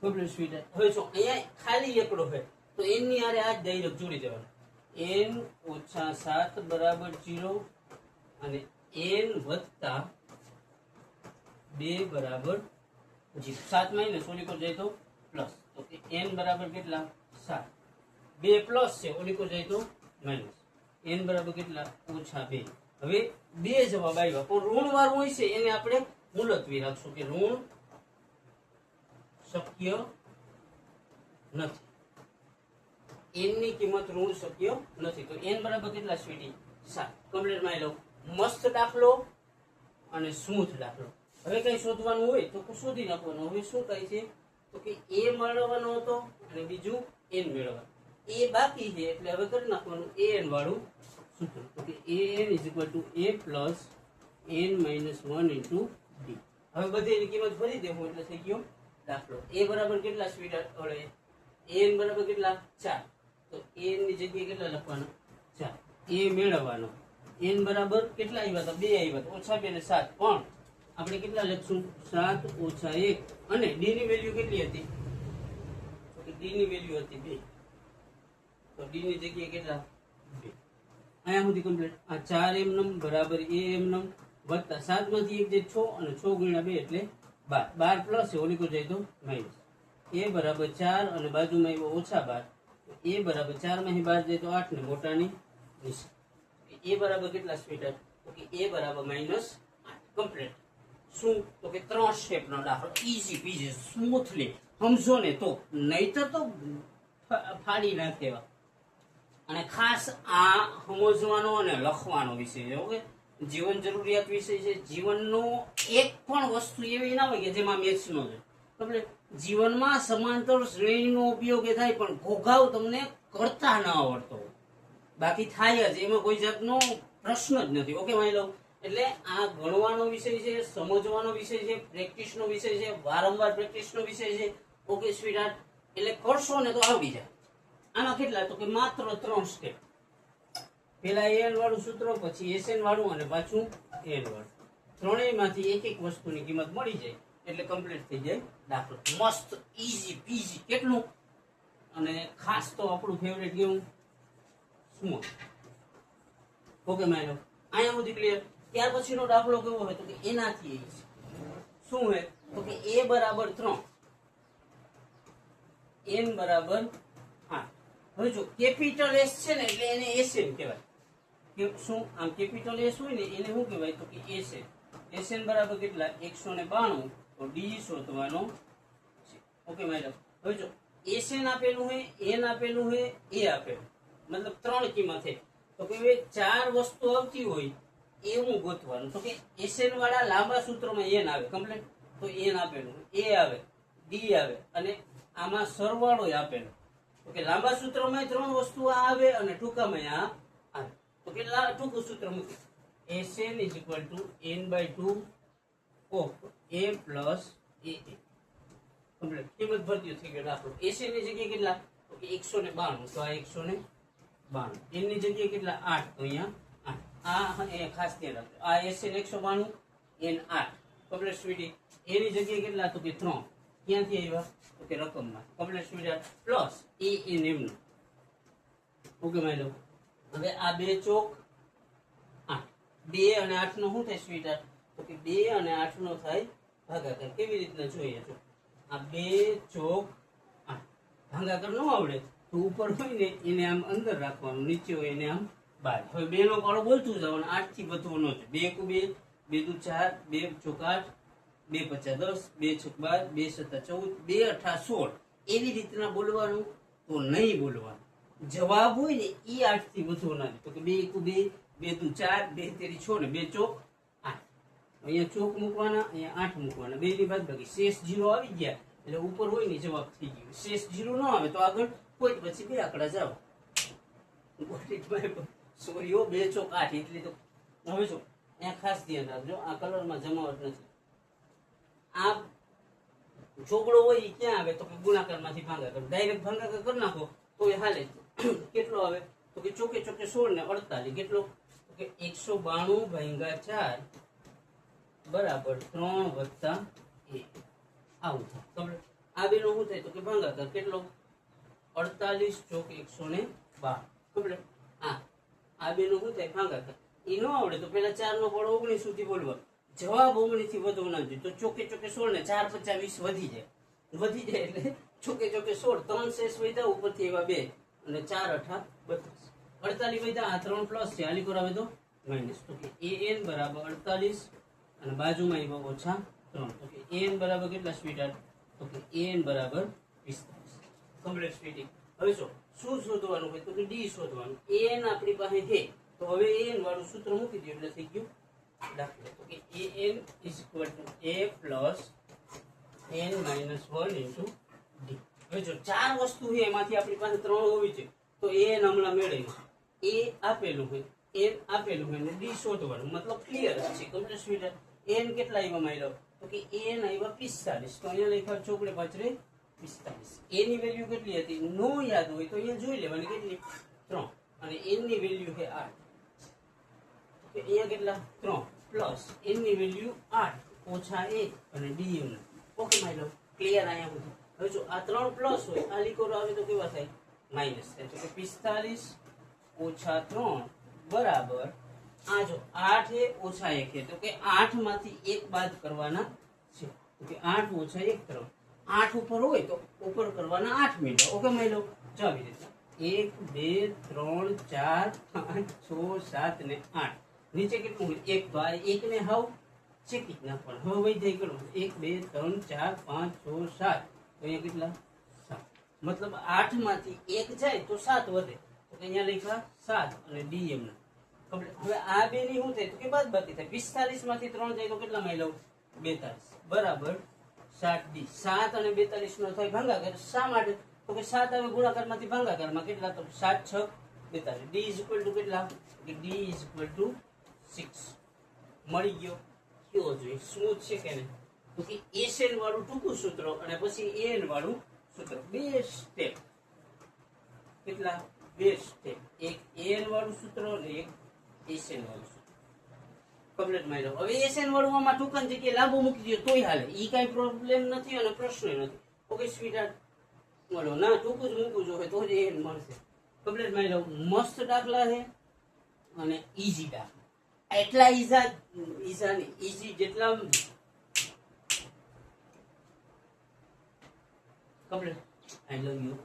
કમ્પ્લીટ સ્પીડ. હવે જો અહીંયા ખાલી એકડો છે તો n ની આરે આ ડાયરેક્ટ જોડી દેવાનું n ઓછા 7 બરાબર 0 અને n વત્તા 2 બરાબર 0. 7 માઈનસ ઓલી કોર જાય તો પ્લસ તો કે n બરાબર કેટલા 7 2 પ્લસ છે ઓલી કોર જાય તો માઈનસ n બરાબર કેટલા ઓછા 2. હવે 2 જવાબ આવ્યા પણ ઋણ વાળું હોય છે એને આપણે મુલતવી રાખશું કે ઋણ શક્ય નથી. n ની કિંમત ઋણ શક્ય નથી તો n બરાબર કેટલા સ્વીટી 7 કમ્પ્લીટ માં લો. મસ્ત દાખલો અને સ્મૂથ દાખલો. હવે કઈ શોધવાનું હોય તો શોધી નાખવાનું. હવે શું કહે છે તો કે a મેળવવાનો હતો અને બીજું n મેળવવાનું. a બાકી છે એટલે હવે કરી નાખવાનું an વાળું સૂત્ર તો કે an = a plus n - 1 * d. હવે બધી એની કિંમત ભરી દેવું એટલે થઈ ગયો દાખલો. a બરાબર કેટલા સ્વીટ ઓળે an બરાબર કેટલા 4 તો an ની જગ્યાએ કેટલા લખવાના 4 a મેળવવાનો. n બરાબર કેટલા આવ્યા હતા 2 આવ્યા હતા ઓછા 2 ને 7 પણ આપણે કેટલા લખશું 7 - 1 અને d ની વેલ્યુ કેટલી હતી તો કે d ની વેલ્યુ હતી 2 તો d ની જગ્યાએ કેટલા 2. અહીંયા સુધી કમ્પ્લીટ. આ 4 m નમ બરાબર a m નમ વત્તા 7 માંથી 1 જાય 6 અને 6 ગુણ્યા 2 એટલે 12 12 પ્લસ છે ઓલી કો જાય તો માઈનસ. a બરાબર 4 અને બાજુમાં આવ્યો ઓછા 12 a બરાબર 4 માંથી 12 જાય તો 8 ને મોટાની નિશાની. a બરાબર કેટલા સ્પીડ તો કે a બરાબર -8 કમ્પ્લીટ. શું તો કે 3 સ્ટેપ નો દાખલો ઈઝી પીઝી સ્મૂથલી સમજો ને તો નહીતર તો ફાડી નાખેવા. અને ખાસ આ સમજવાનો અને લખવાનો વિષય છે. ઓકે જીવન જરૂરિયાત વિષય છે. જીવનનો એક પણ વસ્તુ એવી ના હોય કે જેમાં મેથ્સ નો છે. એટલે જીવનમાં સમાંતર શ્રેણીનો ઉપયોગ એ થાય પણ ઘોઘાવ તમને કરતા ન આવડતો બાકી થાય જ એમાં કોઈ જાતનો પ્રશ્ન જ નથી. ઓકે માની લો એટલે આ ગણવાનો વિષય છે સમજવાનો વિષય છે પ્રેક્ટિસનો વિષય છે વારંવાર પ્રેક્ટિસનો વિષય છે. ઓકે સ્વીટહાર્ટ એટલે કરશો ને તો આવડી જાય આમાં કેટલા તો કે માત્ર 3 સ્ટેપ. પેલા an વાળું સૂત્ર, પછી sn વાળું અને પાછું n વાળું. ત્રણેયમાંથી એક એક વસ્તુની કિંમત મળી જાય એટલે કમ્પ્લીટ થઈ જાય દાખલો. મસ્ત ઈઝી પીઝી. કેટલું? અને ખાસ તો આપણું ફેવરેટ કેવું? સ્મોલ. ઓકે માનો અહીંયા સુધી ક્લિયર. ત્યાર પછીનો દાખલો કેવો હોય તો કે એનાથી ઈઝી. શું હોય તો કે a બરાબર 3, n બરાબર 8. હવે જો કેપિટલ S છે ને એટલે એને SN કહેવાય. કે શું? આમ કેપિટલ S હોય ને એને શું કહેવાય તો કે SN. SN બરાબર કેટલા? 192. તો D શોધવાનો છે. Okay madam. હવે જો SN આપેલું છે, n આપેલું છે, a આપેલું, મતલબ 3 કિંમત છે. તો કે હવે 4 વસ્તુ આવતી હોય એવું ગોતવાનું. તો કે SN વાળા લાંબા સૂત્રમાં n આવે કમ્પ્લીટ. તો n આપેલું, a આવે, d આવે અને આમાં સરવાળો આપેલો. તો કે લાંબા સૂત્રમાં 3 વસ્તુ આવે અને ટૂંકામાં આ આવે. તો કેટલા ટૂંકું સૂત્ર મૂકી? SN = n/2 of a plus a. Complete. કિંમત ભરતી થઈ ગયો દાખલો. SN ની જગ્યાએ કેટલા તો કે 192. તો આ 192. n ની જગ્યાએ કેટલા? 8. તો અહીંયા 8. આ ખાસ ધ્યાન રાખજો. આ SN 192, n 8. Complete sweetie. a ની જગ્યાએ કેટલા તો કે 3. ક્યાંથી આવ્યા તો કે રકમમાં. Complete sweetie plus a n m. Okay madam. હવે આ 2 ચોક 8. 2 અને 8 નો શું થાય સ્વીટર તો કે 2 અને 8 નો થાય ભાગાકાર. કેવી રીતના જોઈએ તો આ 2 ચોક 8. ભાગાકાર ન આવડે તો ઉપર હોય ને એને આમ અંદર રાખવાનું, નીચે હોય એને આમ બહાર. હવે 2 નો પાડો બોલતું જવાનું. 8 થી વધવું ન છે. 2 × 2, 2 × 4, 2 ચોક 8, 2 × 5 10, 2 છક 12, 2 7 14, 2 8 16. એવી રીતના બોલવાનું તો નહીં બોલવાનું. જવાબ હોય ને એ 8 થી વધુ ના. તો કે 2 × 2, 2 × 4, 2 × 3 6 ને 2 ચોક 8. અહીંયા ચોક મૂકવાના, અહીંયા 8 મૂકવાના. 2 ની બાદબાકી શેષ 0 આવી ગયા એટલે ઉપર હોય ને જવાબ થઈ ગયો. શેષ 0 ન આવે તો આગળ કોઈ પછી 2 આંકડા જાઓ. સોરી 2 ચોક 8 એટલે તો. હવે જો અહીંયા ખાસ ધ્યાન રાખજો, આ કલરમાં જમાવટ નથી. આ ચોગડો હોય એ ક્યાં આવે તો કે ગુણાકારમાંથી ભાગાકાર. ડાયરેક્ટ ભાગાકાર કરી નાખો તો એ હાલે. કેટલો આવે તો કે ચોકે ચોકે 16 ને 48. કેટલો તો કે 192/4 બરાબર 3 + 1. આવું થાય. આ બેનો શું થાય તો કે ભાગાકાર. કેટલો 48 ચોક 112. કમ્પ્લીટ. આ બેનો શું થાય ભાગાકાર. એ ન આવડે તો પેલા 4 નો પાડો 19 સુધી બોલવા. જવાબ 19 થી વધુ ના જોઈએ. તો ચોકે ચોકે 16 ને 4 × 5 = 20 વધી જાય એટલે ચોકે ચોકે 16. 3 શેષ વધ્યા ઉપરથી એવા 2 અને 4 × 8 = 32. 48 વધ્યા. આ 3 પ્લસ છે. આલી કરાવે તો માઈનસ. તો કે an બરાબર 48 અને બાજુમાં આવ્યા -3. તો કે an બરાબર કેટલા સ્વીટર તો કે an બરાબર 45. Complete sweetie. હવે શું શોધવાનું હોય તો કે d શોધવાનું. an આપણી પાસે છે તો હવે an વાળું સૂત્ર મૂકી દો એટલે થઈ ગયું દાખલો. તો કે an = a plus n - 1 × d. હવે જો 4 વસ્તુ છે એમાંથી આપણી પાસે 3 હોવી છે તો an હમણાં મેળવ્યું. a આપેલું હોય, n આપેલું હોય અને d શોધવાનું. મતલબ ક્લિયર છે. Complete sweeter. n કેટલા આવ્યા માયલો તો કે n આવ્યા 45. તો અહીંયા લખ્યા ચોકડે પાછળ 45. a ની વેલ્યુ કેટલી હતી નો યાદ હોય તો અહીંયા જોઈ લેવાની. કેટલી 3 અને n ની વેલ્યુ છે 8. તો અહીંયા કેટલા 3 પ્લસ n ની વેલ્યુ 8 ઓછા 1 અને d m. ઓકે માયલો ક્લિયર. અહીંયા બધું. હવે જો આ 3 પ્લસ હોય આ લીકોર આવે તો કેવા થાય માઈનસ થાય. તો કે 45 ઓછા 3 બરાબર આ જો 8 એ ઓછા 1 છે તો કે 8 માંથી 1 બાદ કરવાના છે. તો કે 8 ઓછા 1 કરો. 8 ઉપર હોય તો ઉપર કરવાના 8 મિનિટ. ઓકે માયલો જો આવી રીતના 1 2 3 4 5 6 7 ને 8. નીચે કેટલું હોય 1 તો આ 1 ને હાવ ચેકી નાખવાનું. હવે વહી જાય કેટલું 1 2 3 4 5 6 7. તો અહીંયા કેટલા 7. મતલબ 8 માંથી 1 જાય તો 7 વધે. તો અહીંયા લખ્યા 7 અને dm ના. હવે આ બે ની શું થાય તો કે બાદબાકી થાય. 45 માંથી 3 જાય તો કેટલા માં લઉં 42 બરાબર 7d. 7 અને 42 નો થાય ભાગાકાર. શા માટે તો કે 7 આવે ગુણાકારમાંથી ભાગાકારમાં. કેટલા તો 7 6 42. d = કેટલા કે d = 6. મળી ગયો. કયો જોઈએ સ્મૂથ છે કે નહીં. તો કે SN વાળું ટૂંકું સૂત્ર અને પછી an વાળું સૂત્ર. 2 સ્ટેપ. કેટલા બે સ્ટેપ, એક એન વાળું સૂત્ર અને એક એસએન વાળું સૂત્ર કમ્પ્લીટ મારી લો. હવે એસએન વાળું આમાં ટૂંકન જગ્યાએ લાંબુ મૂકી દો તોય હાલે, ઈ કઈ પ્રોબ્લેમ નથી અને પ્રશ્ન નથી. ઓકે સ્વીટહાર્ટ, મળો ના ટૂંકું જ મૂકવું જોઈએ તો જ એન મળશે. કમ્પ્લીટ મારી લો. મસ્ત દાખલા છે અને ઈઝી દાખલા, એટલા ઈઝી જેટલા કમ્પ્લીટ. I love you.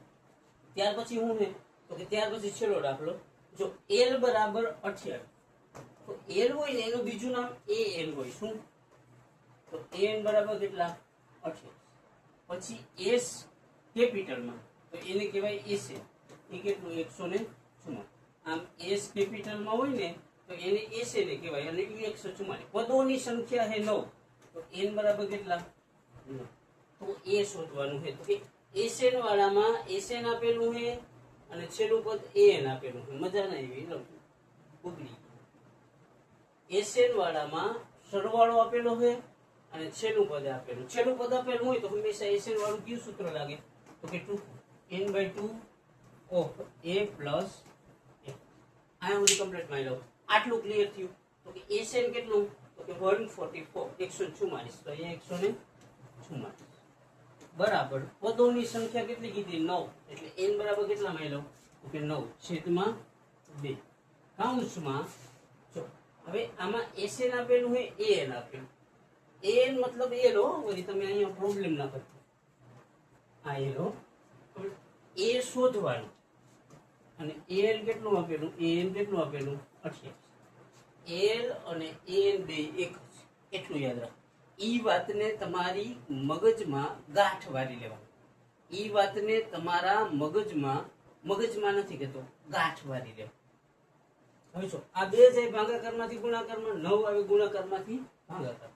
ત્યાર પછી હું ને તો કે ત્યાર પછી છેલ્લો દાખલો, જો એલ બરાબર 28, તો એલ હોય ને એનું બીજું નામ એ એલ હોય. શું? તો એન બરાબર કેટલા 28, પછી એસ કેપિટલમાં તો એને કહેવાય એસ. એ કેટલું 144. આમ એસ કેપિટલમાં હોય ને તો એને એસ ને કહેવાય અને 144. પદોની સંખ્યા છે 9, તો એન બરાબર કેટલા 9. તો એ શોધવાનું છે. તો કે એસએન વાળામાં એસએન આપેલું છે અને છેલ્લું પદ એન આપેલું છે. મજા ના આવી લખું બગડી. એસએન વાળામાં સરવાળો આપેલો છે અને છેલ્લું પદ આપેલું. છેલ્લું પદ આપેલું હોય તો હંમેશા એસએન વાળું કયું સૂત્ર લાગે? તો કે 2 n/2 of a plus a. આ હું કમ્પ્લીટ મારી લઉં. આટલું ક્લિયર થયું. તો કે એસએન કેટલું? તો કે 144, 144. તો અહીંયા 144 બરાબર. પદોની સંખ્યા કેટલી કીધી? 9. એટલે n બરાબર કેટલા માની લઉં? તો કે 9 છેદમાં 2 કૌંસમાં. જો હવે આમાં એસએન આપેલું છે, એન આપેલું. એન મતલબ એલ હો, વળી તમે અહીંયા પ્રોબ્લેમ ના કરતા. આ એલ હો. એ શોધવાનું અને એલ કેટલું આપેલું? એન કેટલું આપેલું? 28. એલ અને એન બે એક જ, એટલું યાદ રાખો. ઈ વાતને તમારી મગજમાં ગાંઠ વાળી લેવાની. ઈ વાતને તમારા મગજમાં નથી કહેતો, ગાંઠ વાળી લેવાની. હવે જો આ બે જાય ભાગાકારમાંથી ગુણાકારમાં, 9 આવે ગુણાકારમાંથી ભાગાકાર.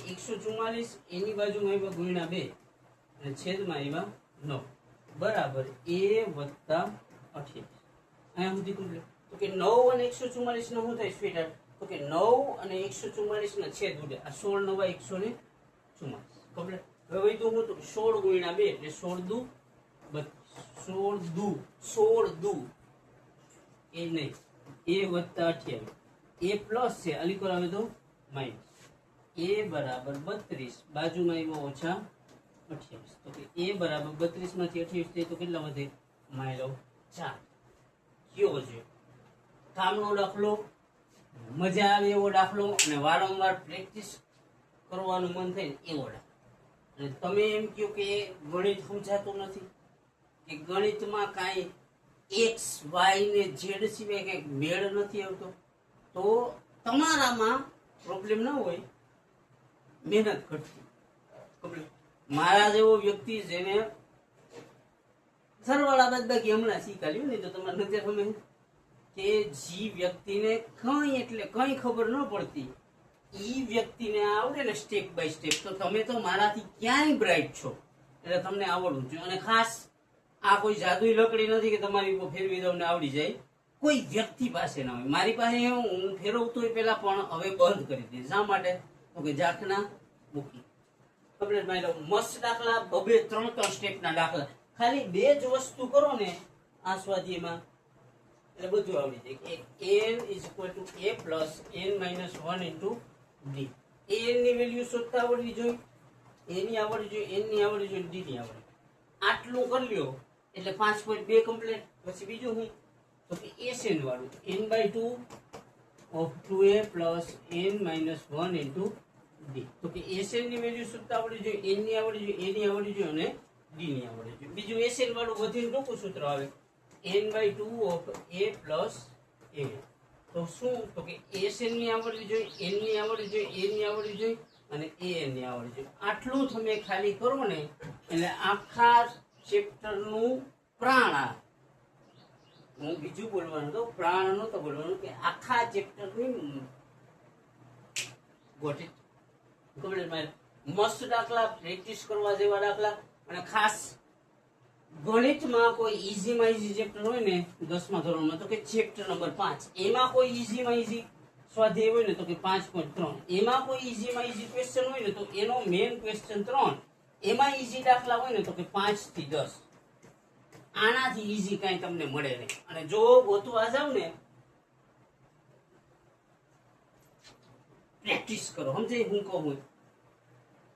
144 એની બાજુમાં આવ્યા ગુણ્યા 2 અને છેદમાં આવ્યા 9 બરાબર a વત્તા 28. અહીંયા સુધી કમ્પ્લીટ. તો કે 9 અને 144 નો શું થાય સ્વીટહાર્ટ? તો કે 9 અને 144 ના છેદ ઉડે. આ 16 9 144 કમ્પ્લીટ. હવે વધ્યું હું તો 16 ગુણ્યા 2 એટલે 16 દુ 32. 16 દુ એ નહીં, a વત્તા 28. a પ્લસ છે, અલીકોર આવે તો માઇનસ. a બરાબર 32, બાજુમાં આવ્યો ઓછા 28. તો કે a બરાબર 32 માંથી 28 થાય તો કેટલા વધે? માઇલો 4. કયો છે કામનો દાખલો, મજા આવે એવો દાખલો અને વારંવાર પ્રેક્ટિસ કરવાનું મન થાય ને એવો દાખલો. અને તમે એમ કહો કે ગણિત સમજાતું નથી, કે ગણિતમાં કાંઈ એક્સ વાય ને ઝેડ સિવાય કંઈક મેળ નથી આવતો, તો તમારામાં પ્રોબ્લેમ ના હોય, મહેનત ઘટતી. મારા જેવો વ્યક્તિ જેને સરવાળા બાદબાકી હમણાં શીખાડ્યું નહીં તો તમારે નથી ગમે કે જે વ્યક્તિને કઈ એટલે કઈ ખબર ન પડતી ઈ વ્યક્તિને આવડે ને સ્ટેપ બાય સ્ટેપ, તો તમે તો મારાથી ક્યાંય બ્રાઇટ છો, એટલે તમને આવડવું જોઈએ. અને ખાસ આ કોઈ જાદુઈ લકડી નથી કે તમારી ઉપર ફેરવી દઉં ને આવડી જાય. કોઈ વ્યક્તિ પાસે ના હોય. મારી પાસે હું ફેરવતો પેલા પણ હવે બંધ કરી દીધી. શા માટે? તો કે ઝાંખના મૂકી. મસ્ત દાખલા, 2-3 સ્ટેપના દાખલા, ખાલી 2 જ વસ્તુ કરો ને આ સ્વાધ્યાયમાં એટલે બધું આવડી જાય. n = a plus n-1 into d. n ની વેલ્યુ શોધતા આવડવી જોઈએ, a ની આવડવી જોઈએ, n ની આવડવી જોઈએ, d ની આવડવી. આટલું કરી લ્યો એટલે 5.2 કમ્પ્લીટ. પછી બીજું હું તો કે એસએન વાળું n/2 of 2a plus n-1 into d. તો કે એસએન ની વેલ્યુ શોધતા આવડવી જોઈએ, n ની આવડવી જોઈએ, a ની આવડવી જોઈએ અને d ની આવડવી જોઈએ. બીજું એસએન વાળું વધીને ટૂંકું સૂત્ર આવે n/2 of a plus a. તો શું? તો કે એસએન ની આવડવી જોઈએ, n ની આવડવી જોઈએ, a ની આવડવી જોઈએ અને an ની આવડવી જોઈએ. આટલું તમે ખાલી કરો ને એટલે આખા ચેપ્ટરનું પ્રાણ આવે. હું બીજું બોલવાનું તો પ્રાણ નહોતો બોલવાનું, કે આખા ચેપ્ટરની ગોઠી મસ્ત દાખલા, પ્રેક્ટિસ કરવા જેવા દાખલા. અને ખાસ ગણિતમાં કોઈ ઈઝીમાં ઈઝી ચેપ્ટર હોય ને 10મા ધોરણમાં તો કે ચેપ્ટર નંબર 5, એમાં કોઈ ઈઝીમાં ઈઝી સ્વાધ્યાય હોય ને તો કે 5.3, એમાં કોઈ ઈઝીમાં ઈઝી ક્વેશ્ચન હોય ને તો એનો મેઇન ક્વેશ્ચન 3, એમાં ઈઝી દાખલા હોય ને તો કે 5 થી 10. આનાથી ઈઝી કાંઈ તમને મળે નહીં. અને જો ગોતવા જાવ ને, પ્રેક્ટિસ કરો. સમજે હું કહું?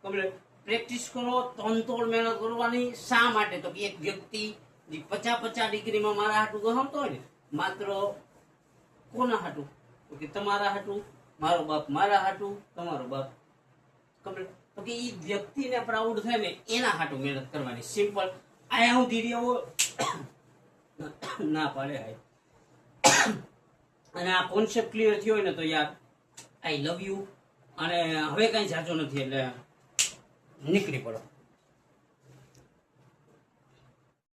કમ્પ્લીટ પ્રેક્ટિસ કરો, તનતોડ મહેનત કરવાની. શા માટે? તો કે એક વ્યક્તિ 50-50 ડિગ્રીમાં મારા હાટું ગમતો હોય ને, માત્ર કોના હાટું? તો કે તમારા હાટું, મારો બાપ મારા હાટું, તમારો બાપ. કમ્પ્લીટ તો કે એ વ્યક્તિને પ્રાઉડ થાય ને એના હાટું મહેનત કરવાની. સિમ્પલ. આયા હું ધીરેવો ના પાડે હાય. અને આ કોન્સેપ્ટ ક્લિયર થયો હોય ને તો યાર આઈ લવ યુ. અને હવે કઈ જાજો નથી એટલે નીકળી પડો.